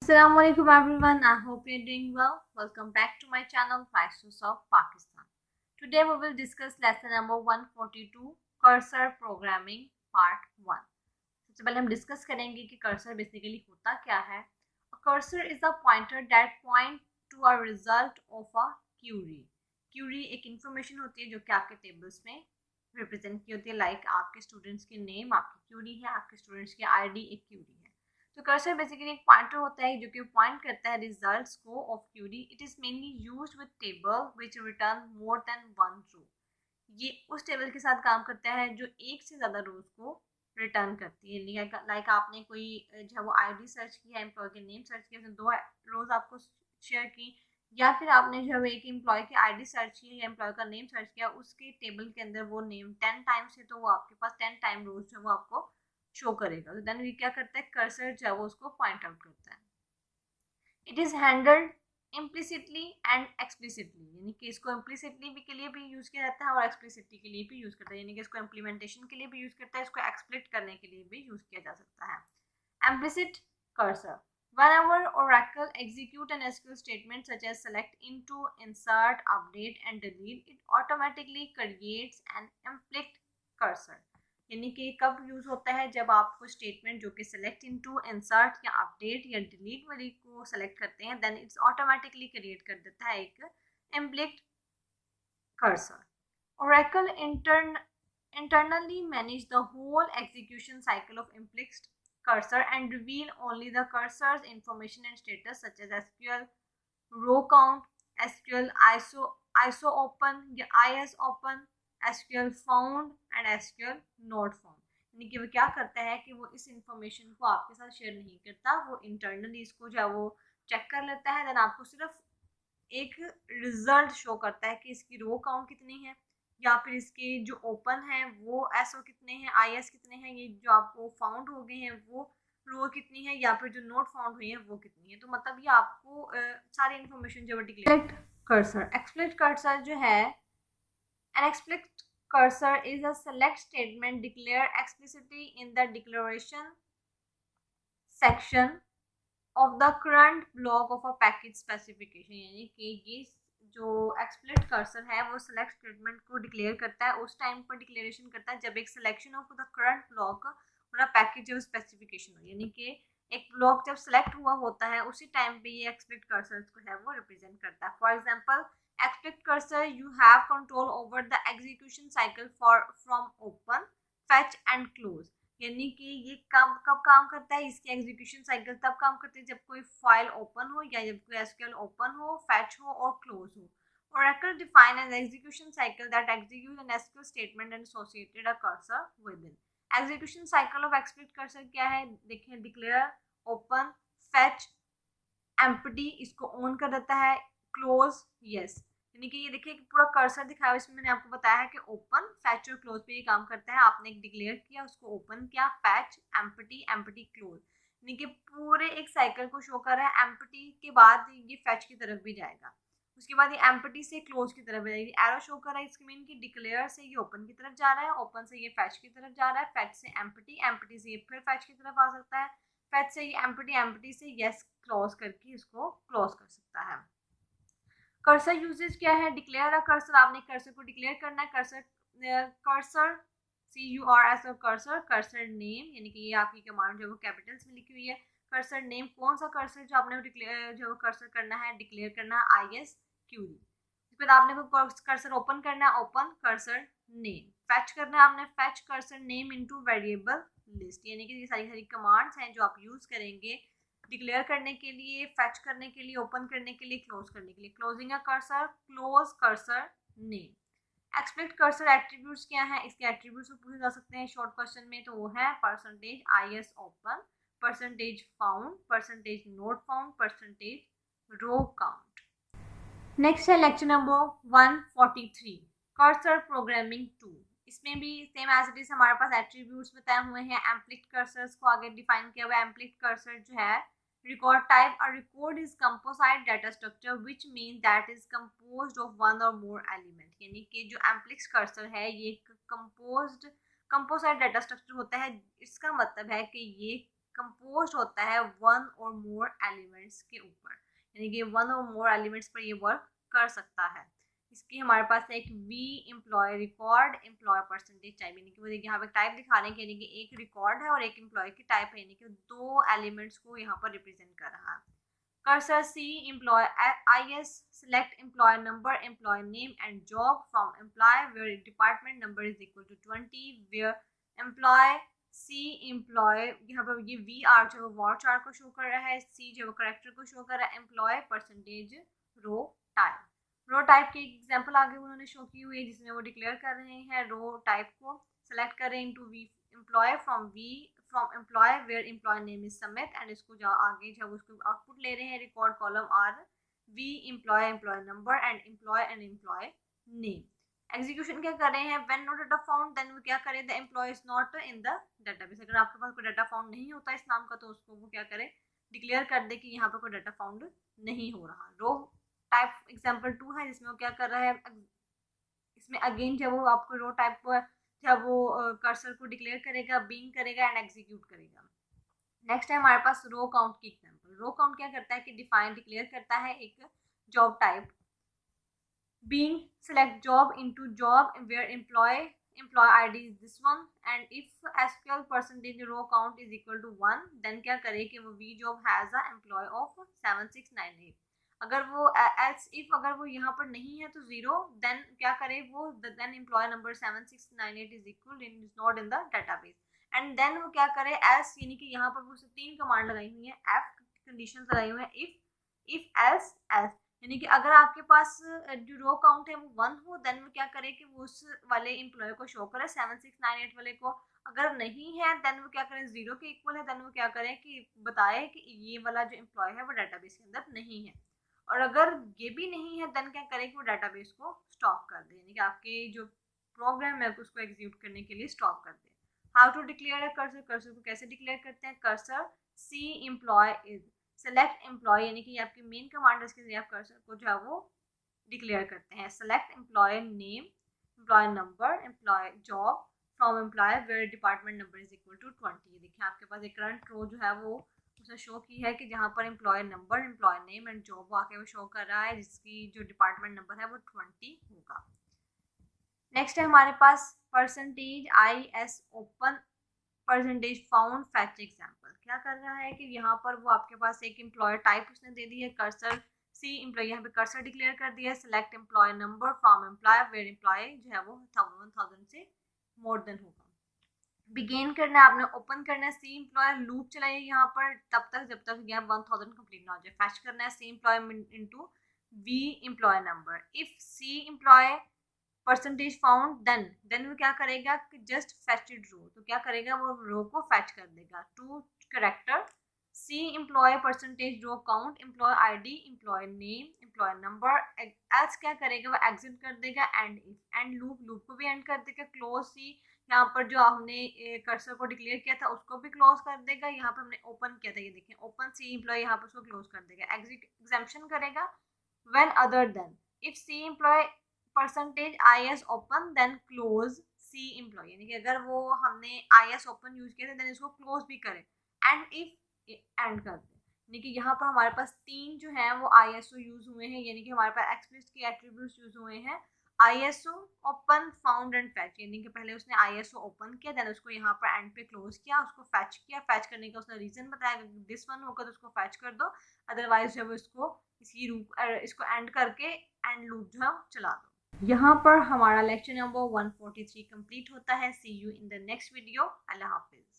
Assalamu alaikum everyone. I hope you're doing well. Welcome back to my channel Prices of Pakistan. Today we will discuss lesson number 142 Cursor Programming Part 1. सबसे पहले हम discuss करेंगे कि cursor basically होता क्या है. A cursor is a pointer that point to a result of a query. Query एक information होती है जो कि आपके टेबल्स में रिप्रेजेंट की होती है. लाइक आपके स्टूडेंट्स के नेम आपकी क्यूरी है, आपके स्टूडेंट्स की आईडी एक क्यूरी है. तो कर्सर बेसिकली एक पॉइंटर होता है जो कि पॉइंट करता है रिजल्ट्स को of query. It is mainly used with table which return more than one row. ये उस टेबल के साथ काम करता है जो एक से ज़्यादा रोज को रिटर्न करती है. लाइक आपने कोई जो है वो आईडी सर्च किया, एम्प्लॉय के नेम सर्च किया, उसने दो रोज आपको शेयर की, या फिर आपने जो है एक एम्प्लॉय की आईडी सर्च की या एम्प्लॉय का नेम सर्च किया, उसके टेबल के अंदर वो नेम 10 टाइम्स है तो वो आपके पास 10 टाइम रोज जो है वो आपको शो करेगा. तो देन ये क्या करता है, कर्सर जो है वो उसको पॉइंट आउट करता है. It is handled implicitly and explicitly, यानी कि इसको इम्प्लिसिटली भी के लिए भी यूज किया जाता है और एक्सप्लिसिटली के लिए भी यूज करता है. यानी कि इसको इम्प्लीमेंटेशन के लिए भी यूज करता है, इसको एक्सप्लिट करने के लिए भी यूज किया जा सकता है. Implicit cursor. Whenever Oracle execute an SQL statement such as select, into, insert, update and delete, it automatically creates an implicit cursor. यानी कि कब यूज होता है, जब आप कोई स्टेटमेंट जो कि सेलेक्ट इनटू, इंसर्ट या अपडेट या डिलीट वाली को सेलेक्ट करते हैं, देन इट्स ऑटोमेटिकली क्रिएट कर देता है एक इम्प्लिक्ट cursor. Oracle internally manage the whole execution cycle of implicit cursor and reveal only the cursor's information and status such as SQL row count, SQL ISO open या IS open, SQL found and SQL not found. यानी कि वो क्या करता है कि वो इस इंफॉर्मेशन को आपके साथ शेयर नहीं करता, वो इंटरनली इसको जो है वो चेक कर लेता है. देन आपको सिर्फ एक रिजल्ट शो करता है कि इसकी रो काउंट कितनी है, या फिर इसके जो ओपन है वो एसओ कितने हैं, आईएस कितने हैं, ये जो आपको फाउंड हो गए हैं वो रो कितनी है, या फिर जो नोट फाउंड हुई है वो कितनी है. तो मतलब ये आपको सारी इन्फॉर्मेशन जो डिक्लेयर कर्सर. एक्सप्लिट कर्सर जो है, an explicit cursor is a select statement declared explicitly in the declaration section of the current block of a package specification. यानी कि ये जो एक्सप्लिट कर्सर है वो सेलेक्ट स्टेटमेंट को डिक्लेयर करता है, उस टाइम पर डिक्लेरेशन करता है जब एक selection of the current block और पैकेज जो स्पेसिफिकेशन हो. यानी कि एक ब्लॉक जब सेलेक्ट हुआ होता है उसी टाइम पे ये एक्सप्लिट कर्सर को है वो रिप्रेजेंट करता है. For example, explicit cursor you have control over the execution cycle for from open, fetch and close. यानी कि ये कब काम करता है, इसकी एग्जीक्यूशन साइकिल तब काम करती है जब कोई फाइल ओपन हो या जब कोई एसक्यूएल ओपन हो, फैच हो और क्लोज हो. Oracle define an execution cycle that executes an SQL statement and associated a cursor within. Execution cycle of explicit cursor क्या है, देखिए, declare, open, fetch, empty इसको ऑन कर देता है, क्लोज यस. यानी कि ये देखिए पूरा कर्सर दिखाया हुआ, इसमें मैंने आपको बताया है कि ओपन, फैच और क्लोज पे ये काम करता है. आपने एक डिक्लेयर किया, उसको ओपन किया, फैच, एम्प्टी क्लोज, यानी कि पूरे एक साइकिल को शो कर रहा है. एम्प्टी के बाद ये फैच की तरफ भी जाएगा, उसके बाद ये एम्प्टी से क्लोज की तरफ जाएगी. एरो शो कर रहा है, इसके मीन कि डिक्लेयर से ये ओपन की तरफ जा रहा है, ओपन से ये फैच की तरफ जा रहा है, फैच से एम्प्टी से ये फिर फैच की तरफ आ सकता है, फैच से ये एम्प्टी से यस क्लोज करके इसको क्लोज कर सकता है. कर्सर यूजेज क्या है, डिक्लेयर अ कर्सर, आपने कर्सर को डिक्लेयर करना है. कर्सर CURS और कर्सर नेम, यानी कि ये आपकी कमांड जो है वो कैपिटल्स में लिखी हुई है. कर्सर नेम, कौन सा कर्सर जो आपने डिक्लेयर जो कर्सर करना है, डिक्लेयर करना है IS क्यूरी. उसके बाद आपने कर्सर ओपन करना है, ओपन कर्सर नेम. फैच करना है आपने, fetch cursor name into variable list. यानी कि ये सारी कमांड्स हैं जो आप यूज करेंगे डिक्लेयर करने के लिए, फैच करने के लिए, ओपन करने के लिए, क्लोज करने के लिए. Closing a cursor, close cursor name. Explicit cursor attributes क्या है, इसके एट्रीब्यूट्स को पूछे जा सकते हैं शॉर्ट क्वेश्चन में, तो वो है percentage IS open, percentage found, percentage not found, percentage row count. Next है लेक्चर नंबर 143 कर्सर प्रोग्रामिंग 2. इसमें भी सेम एज इट इज हमारे पास एट्रीब्यूट्स बताए हुए हैं. एम्प्लिट कर्सर्स को आगे डिफाइन किया हुआ है. एम्प्लिट कर्सर जो है, record type, a record is composite data structure which means that is composed of one or more element. यानी कि जो एम्प्लिक्स कर्सर है ये कंपोजिट डाटा स्ट्रक्चर होता है. इसका मतलब है कि ये कंपोज होता है वन और मोर एलिमेंट्स के ऊपर, यानी कि वन और मोर एलिमेंट्स पर ये वर्क कर सकता है। इसकी हमारे पास एक V employ record employ percentage type, यानी कि वो देखिए यहाँ पे टाइप दिखा रहे हैं, यानी कि एक रिकॉर्ड है और एक एम्प्लॉय की टाइप है, यानी कि दो एलिमेंट्स को यहाँ पर रिप्रेजेंट कर रहा है। Cursor C employee IS select employee number, employee name and job from employee where department number is equal to 20, where employee C employee यहाँ पर ये VR जो है वो चार को शो कर रहा है, C जो है वो करेक्टर को शो कर रहा है, employee परसेंटेज रो टाइप। रो टाइप की एग्जांपल आगे उन्होंने शो की हुई है जिसमें वो डिक्लेयर कर रहे हैं रो टाइप को सेलेक्ट करें into V employ from employ where employ name is Samit, and इसको जो आगे जब उसको आउटपुट ले रहे हैं record column are V employ employ number and employ name. Execution क्या कर रहे हैं, when no data found then वो क्या करें, the employ is not in the database. अगर आपके पास कोई डाटा फाउंड नहीं होता इस नाम का तो उसको वो क्या करे, डिक्लेयर कर दे कि यहाँ पर कोई डाटा फाउंड नहीं हो रहा। रो टाइप एग्जांपल 2 है जिसमें वो क्या कर रहा है, इसमें अगेन जब वो आपको रो टाइप को जब वो कर्सर को डिक्लेयर करेगा, बिंग करेगा एंड एग्जीक्यूट करेगा। नेक्स्ट है हमारे पास रो काउंट की एग्जांपल। रो काउंट क्या करता है कि डिफाइन डिक्लेयर करता है एक job type, being select job into job where employee id is this one, and if SQL percentage row count is equal to 1 then क्या करे कि वो v job has a employee of 7698। अगर वो else if अगर वो यहाँ पर नहीं है तो 0, देन क्या करे वो, then employ number 7698 is equal is not in the database, and then वो क्या करे एल्स, यानी कि यहाँ पर वो 3 कमांड लगाई हुई है, एफ कंडीशन लगाई हुई है, इफ एल्स एल्स, यानी कि अगर आपके पास जो रो काउंट है वो 1 हो देन वो क्या करे कि वो उस वाले एम्प्लॉय को शो करे 7698 वाले को, अगर नहीं है देन वो क्या करे 0 के इक्वल है देन वो क्या करे कि बताए कि ये वाला जो एम्प्लॉय है वो डाटाबेस के अंदर नहीं है, और अगर ये भी नहीं है देन क्या करे कि वो डाटाबेस को स्टॉप कर दे, यानी कि आपके जो प्रोग्राम है उसको एग्जीक्यूट करने के लिए स्टॉप कर दे। How to declare a cursor, cursor को कैसे डिक्लेयर करते हैं, cursor C employ is select employ, यानी कि आपकी मेन कमांड है इसके जरिए आप कर्सर को जो है वो डिक्लेयर करते हैं। Select employ name, employ number, employ job from employ where department number is equal to 20। देखिए आपके पास एक करंट रो जो है वो उसने शो की है कि जहाँ पर employ number, employ name and job आके वो शो कर रहा है जिसकी जो डिपार्टमेंट नंबर है वो 20 होगा। नेक्स्ट है हमारे पास percentage IS open percentage found fetch example. क्या कर रहा है कि यहाँ पर वो आपके पास एक एम्प्लॉयर टाइप उसने दे दी है कर्सर सी एम्प्लॉय, यहाँ पे कर्सर डिक्लेयर कर दिया है, select employ number from employ where employ जो है वो 1000 से मोर देन होगा। बिगेन करना है आपने, ओपन करना है, सी एम्प्लॉय लूप चलाइए यहाँ पर तब तक जब तक यहाँ 1000 कंप्लीट ना हो जाए। फैच करना है C employ into V employ number, if C employ percentage found then वो क्या करेगा कि जस्ट फैचड रो, तो क्या करेगा वो रो को फैच कर देगा to character C employ percentage row count, employ ID, employ name, employ number, else क्या करेगा वो एग्जिट कर देगा, एंड लूप को भी एंड कर देगा, क्लोज सी यहाँ पर जो हमने कर्सर को डिक्लेयर किया था उसको भी क्लोज कर देगा, यहाँ पर हमने ओपन किया था ये देखें ओपन सी एम्प्लॉय यहाँ पर उसको क्लोज कर देगा, एग्जाम्पशन करेगा when other then if C employ percentage IS open then close C employ, यानी कि अगर वो हमने IS ओपन यूज किया था देन इसको क्लोज भी करें, एंड इफ एंड कर दे, यानी कि यहाँ पर हमारे पास 3 जो है वो ISO यूज हुए हैं, यानी कि हमारे पास एक्सप्लिसिट के एट्रीब्यूट्स यूज हुए हैं, ISO open found and fetch, यानी कि पहले उसने ISO ओपन किया देन उसको यहाँ पर एंड पे क्लोज किया, उसको फैच किया, फैच करने का उसने रीजन बताया दिस वन होगा तो उसको फैच कर दो, अदरवाइज जब इसको इसी रूप इसको एंड करके एंड लूप जो है चला दो। यहाँ पर हमारा लेक्चर नंबर 143 कंप्लीट होता है। See you in the next video. Allah Hafiz.